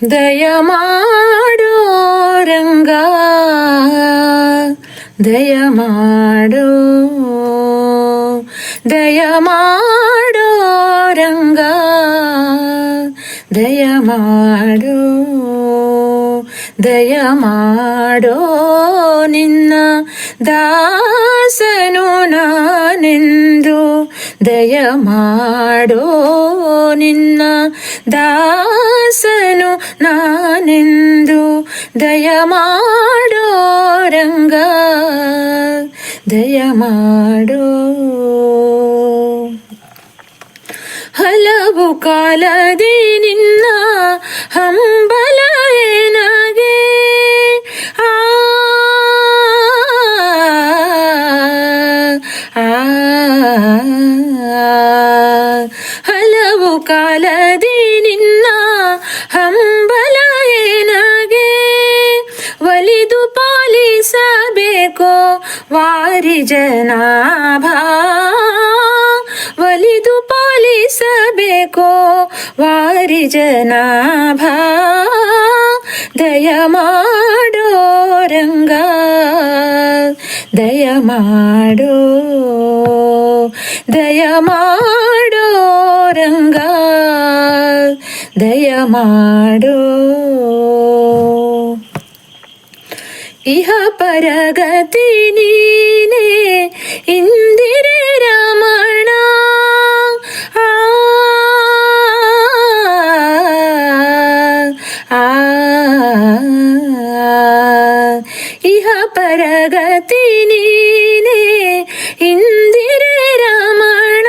ದಯ ಮಾಡೋ ರಂಗ, ದಯ ಮಾಡೋ, ದಯ ಮಾಡೋ ರಂಗ, ದಯ ಮಾಡೋ, ದಯ ಮಾಡೋ ನಿನ್ನ ದಾಸನು ನಾನೆಂದು, ದಯ ಮಾಡೋ ನಿನ್ನ ದಾಸನು ನಾನೆಂದು, ದಯ ಮಾಡೋ ರಂಗ, ದಯ ಮಾಡೋ. ಹಲವು ಕಾಲದಿ ನಿನ್ನ ಹಂಬಲ ನನಗೆ, ಹಲವು ಕಾಲದಿ ನಿನ್ನ ಹಂಬಲ ನನಗೆ, ಒಲಿದು ಪಾಲಿಸಬೇಕೋ ವಾರಿ ಜನಾಭ, ಒಲಿದು ಪಾಲಿಸಬೇಕೋ ವಾರಿ ಜನಾಭ, ದಯ ಮಾಡೋ ರಂಗ, ದಯ ಮಾಡೋ, ದಯ ಮಾಡೋ ರಂಗ, ದಯ ಮಾಡೋ. ಇಹ ಪರಗತಿ ನೀನೇ ಇಂದಿರೆ ರಮಣ, ಇಹ ಪರಗತಿ ನೀನೇ ಇಂದಿರೆ ರಮಣ,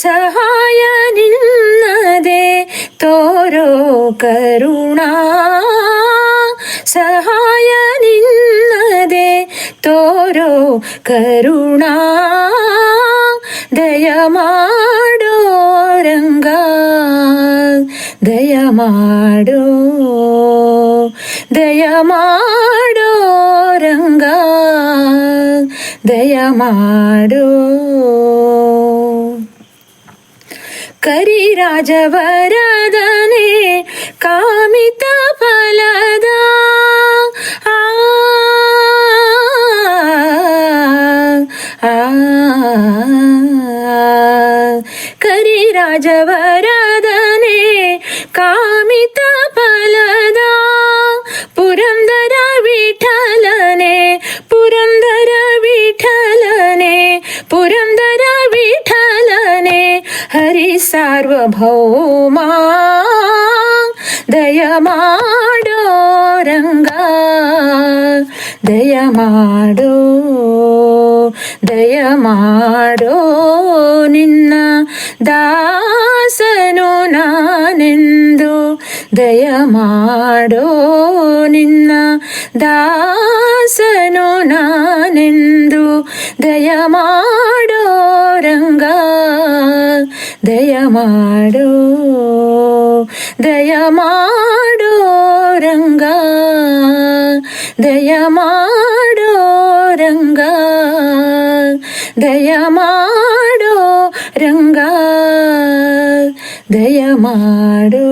ಸಹಾಯ ನಿನ್ನದೆ ತೋರೋ ಕರುಣಾ, ಸಹಾಯ ನಿನ್ನದೆ ತೋರೋ ಕರುಣಾ, ದಯ ಮಾಡೋ ರಂಗ, ದಯ ಮಾಡೋ, ದಯ ಮಾಡೋ ರಂಗ, ದಯ ಮಾಡೋ. ಕರಿರಾಜವರದನೆ ಕಾಮಿತ ಫಲದ, ಕರಿರಾಜವರದನೆ ಕಾಮಿತ ಫಲದ, ಪುರಂದರ ವಿಠಲನೆ, ಪುರಂದರ ವಿಠಲನೆ, ಪುರಂದರ ವಿಠಲನೆ, ಹರಿ ಸಾರ್ವಭೌಮ, ದಯ ಮಾಡೋ ರಂಗ, ದಯ ಮಾಡೋ, ದಯ ಮಾಡೋ ನಿನ್ನ ದಾಸನು ನಾನೆಂದು, ದಯ ಮಾಡೋ ನಿನ್ನ ದಾಸನು ನಾನೆಂದು, ದಯ ಮಾಡೋ ರಂಗ, ದಯ ಮಾಡೋ, ದಯ ಮಾಡೋ ರಂಗ, ದಯ ಮಾಡೋ ರಂಗ, ದಯ ಮಾಡೋ ರಂಗ, ದಯ ಮಾಡೋ.